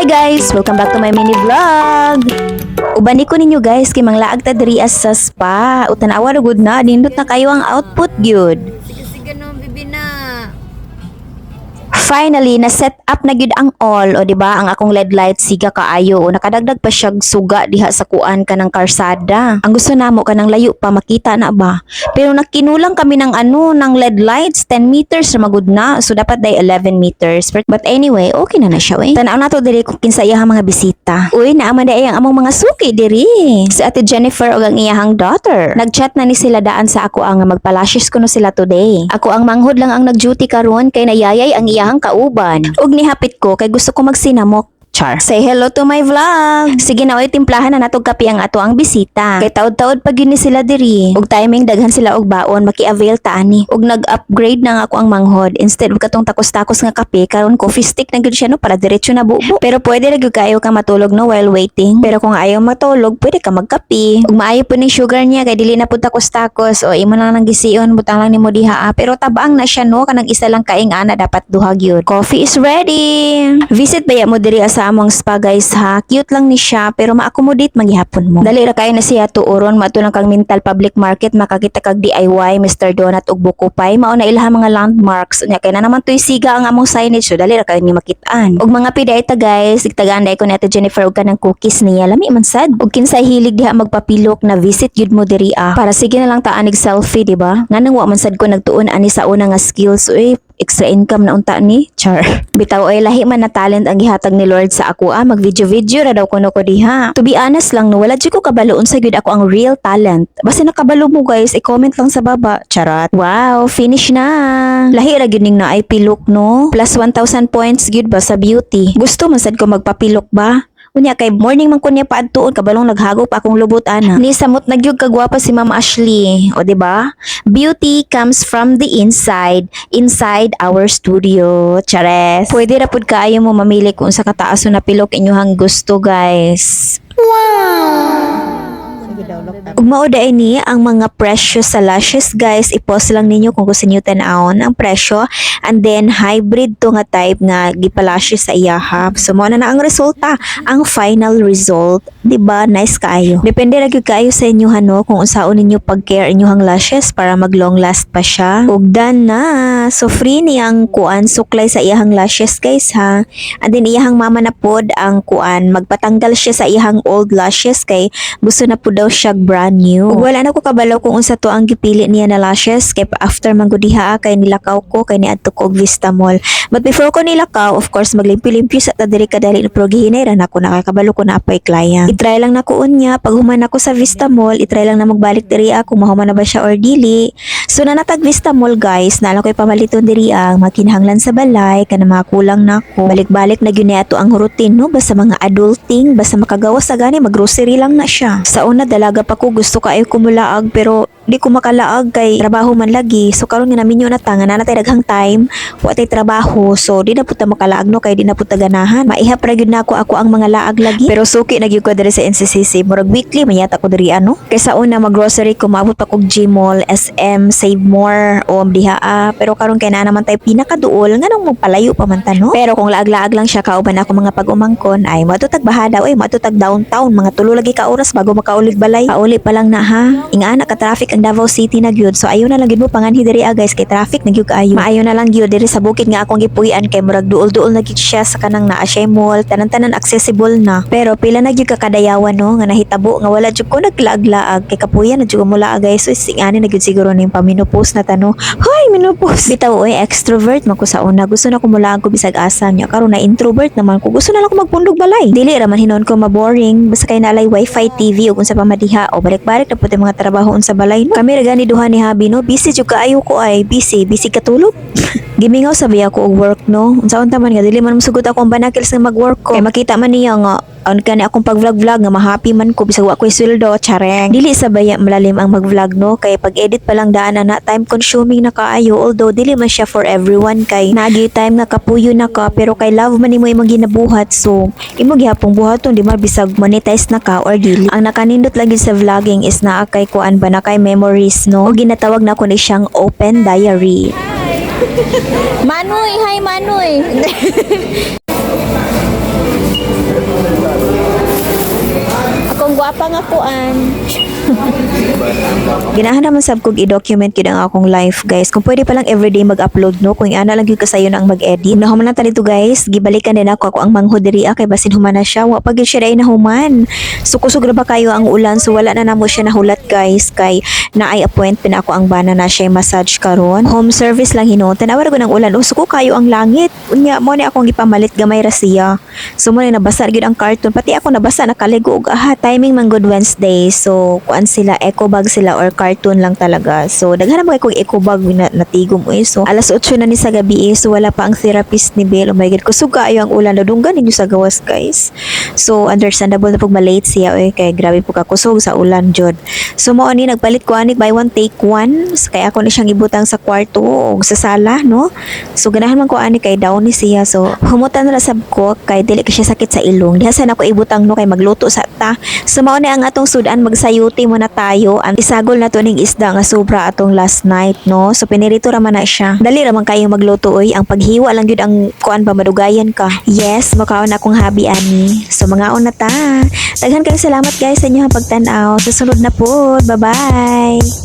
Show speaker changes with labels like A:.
A: Hi guys! Welcome back to my mini vlog! Ubani ko ninyo guys kay manglaag ta diri sa spa. Utanawa ra gud na nindot na kayo ang output gyud.
B: Sige no, bibi na.
A: Finally, na-set up na gyud ang all, o diba, ang akong LED light siga kaayo, o nakadagdag pa siyag suga diha sa kuan kanang karsada. Ang gusto namo kanang layo pa makita na ba. Pero nakinulang kami ng ng LED lights, 10 meters na magud na, so dapat day 11 meters. But anyway, okay na siya we. Tanaw na to diri kung kinsa iyahang mga bisita. Uy, naama day ang among mga suki diri. Si Ate Jennifer ug ang iyahang daughter. Nagchat na ni sila daan sa ako ang magpalashes kuno sila today. Ako ang manghod lang ang nag-duty karon kay nayayay ang iyahang kauban. Ug nihapit ko kay gusto ko magsinamok. Char. Say hello to my vlog. Sige na oy, timplahan na natog kape ang ato ang bisita. Kay taod-taod pag yun sila diri. Ug timing daghan sila og baon maki-avail ta ani. Ug nag-upgrade na nga ako ang manghod. Instead og katong takos-takos nga kape karon coffee stick na gyud siya no para diretso na bubo. Pero pwede ra gyud kayo ka matulog no while waiting. Pero kung ayaw matulog, pwede ka magkape. Ug maayo po ning sugar niya kay dili na pud takos-takos o imo na lang gisiyon butang lang nimo diha. Pero tabaang na siya no kanang isa lang kaing ana dapat duha gyud. Coffee is ready. Visit baya mo diri sa among spa guys ha. Cute lang ni siya pero ma-accommodate maghihapon mo. Dali ra kayo na siya tuoron mato lang kang mental public market makakita kag DIY Mr. Donut ug Bukupay mao na ilaha mga landmarks nya kay na naman tuy siga ang among signage so dali ra kayo ni makitaan. Ug mga pidayta guys, igtagaan day ko ni Ate Jennifer ug kanang cookies niya lami man sad. Ug kinsay hilig diha magpapilok na visit gyud mo diri para sige na lang taanig selfie di ba? Nganong wa man sad ko nagtuon ani sa una nga skills uy extra income na unta ni char. Bitaw ay lahi man na talent ang gihatag ni Lord sa ako mag video ra daw kuno ko diha. To be honest lang no wala jud ko kabalo unsa gyud ako ang real talent. Basta nakabalo mo guys i-comment lang sa baba. Charot. Wow, finish na. Lahi ra gyud ning naay pilok no. Plus 1,000 points gyud ba sa beauty. Gusto man sad ko magpapilok ba? Unya kay morning man kunya paadtuon kabalong naghago pa akong lubot ana. Ni samot nagyug kagwapa si Ma'am Ashley. O di ba? Beauty comes from the inside our studio. Chares. Pwede ra pud kaayo mo mamili kung sa kataas na pilok inyohang gusto, guys. Ug mao daay ni ang mga presyo sa lashes guys, i-pause lang ninyo kung gusto niyo tan-awon ang presyo and then hybrid to nga type nga gipalashes sa iyaha. So mo na ang resulta, ang final result, di ba? Nice kaayo. Depende ra gyud kaayo sa inyo no kung unsaon ninyo pag-care inyohang lashes para mag long last pa siya. Ug done na. So free ni ang kuan suklay sa iyahang lashes guys ha. And then iyahang mama na pod ang kuan magpatanggal siya sa iyahang old lashes kay gusto na pud daw siya brand new. Ug wala na ko kabalaw kung unsa to ang gipili niya na lashes kay after mangudiha kay nilakaw ko kay niadto ko og Vista Mall. But before ko nilakaw, of course maglimpyo-limpyo sa ta diri kadali pero gihinay ra nako nakakabalo ko na apay client. I-try lang nako unya pag human ako sa Vista Mall, i-try lang na magbalik diri kung mahuman na ba siya or dili. So na natag Vista Mall guys, naala ko'y pamaliton diri ang makinahanglan sa balay kana mga kulang nako. Balik-balik na gyud ato ang routine no basta mga adulting, basta makagawas sa gani mag-grocery lang na siya. Sa una dalaga pa ko gusto kaayo kumulaag pero di ko makalaag kay trabaho man lagi. So karon nga naminyo na ta nga natay daghang time, wa tay trabaho. So di na puta makalaag no kay di na puta ganahan. Maihap ra gyud nako ako ang mga laag lagi. Pero suki na gyud ko diri sa NCCC. Murag weekly mayata ko diri ano. Kaysa una mag-grocery ko maabot pa kog Gmall, SM, Save More o diha pero karon kay na naman tay pinakaduol nganong magpalayo pa man ta no. Pero kung laag-laag lang siya kauban ako mga pag-umangkon ay matutag bahada oy matutag downtown mga tulo lagi ka oras bago makaulig balay. Pauli pa lang na ha. Ingana ka traffic ang Davao City na gyud. So ayo na lang gyud mo panganhi diri guys kay traffic na gyud kaayo. Maayo na lang gyud diri sa bukid nga akong gipuy-an kay murag duol-duol na gyud siya sa kanang naa siya mall, tanan-tanan accessible na. Pero pila na gyud ka kadayawan no nga nahitabo nga wala jud ko naglaag-laag kay kapuyan na jud mo laag guys. So ingani na gyud siguro ning paminopause na tano. Hoy, menopause. Bitaw oy extrovert man ko sa una. Gusto na ko mulaag ko bisag asa nya karon na introvert naman ko. Gusto na lang ko magpundog balay. Dili ra man hinon ko maboring basta kay nalay wifi TV ug unsa pa madiha o balik-balik na puti mga trabaho sa balay no. Kami ra gani duha ni habi no. Busy jud kaayo ko ay busy katulog. Gimingaw sabi ako og work no. Unsaon ta man nga dili man masugot ako ang banakils nga mag-work ko. Kay makita man niya nga kani akong pag-vlog nga ma-happy man ko bisag wa ko'y sweldo chareng. Dili sa baya malalim ang mag-vlog no kay pag-edit pa lang daan na time consuming na kaayo although dili man siya for everyone kay nagi time nga kapuyo na ka pero kay love man nimo imong ginabuhat so imo gihapong buhaton di man bisag monetize na ka or dili. Ang nakanindot lagi sa vlogging is naa kay kuan ba na kay memories no. O ginatawag na ko ni siyang open diary.
B: Manoy, hi Manoy.
A: mga kuan. Ganahan naman sab kog i-document gyud ang akong life guys. Kung pwede pa lang everyday mag-upload no, kung ana lang gyud kasayo na ang mag-edit. Nahuman na dito guys, gibalikan din ako ang manghudiri kay basin human na siya. Wa pa gyud siya dai nahuman. So kusog ra ba kayo ang ulan, so wala na namo siya nahulat guys kay naay appointment ako ang bana na siya massage karon. Home service lang hinuon. Tanawa ko ng ulan. Uso ko kayo ang langit. Unya mo ni akong gipamalit gamay ra siya. So mo ni nabasa gyud ang carton, pati ako nabasa nakaligo og aha. Timing man good Wednesday. So kuan sila, eco bag sila or carton lang talaga. So daghan na kog eco bag na natigom uy. So alas 8 na ni sa gabi so wala pa ang therapist ni Bel. Oh my god, kusog kaayo ang ulan. Dunggan ninyo sa gawas guys. So understandable na pag malate siya oy kay grabe po ka kusog sa ulan jud. So mo ani nagpalit ko ani buy one take one. So, kaya ako na siyang ibutang sa kwarto o sa sala no. So ganahan man ko ani kay down ni siya. So humutan na sab ko kay dili ka siya sakit sa ilong. Diha sa nako ibutang no kay magluto sa ta. So mao ni ang atong sudan magsayuti mo na tayo. Ang isagol na to ning isda nga sobra atong last night no. So pinirito ra man na siya. Dali ra man kayo magluto oy. Ang paghiwa lang gyud ang kuan pa madugayan ka. Yes, makaon na akong habi ani. So mga na ta. Daghan kayong salamat guys sa inyong pagtan-aw. Sa sunod na po. Bye-bye.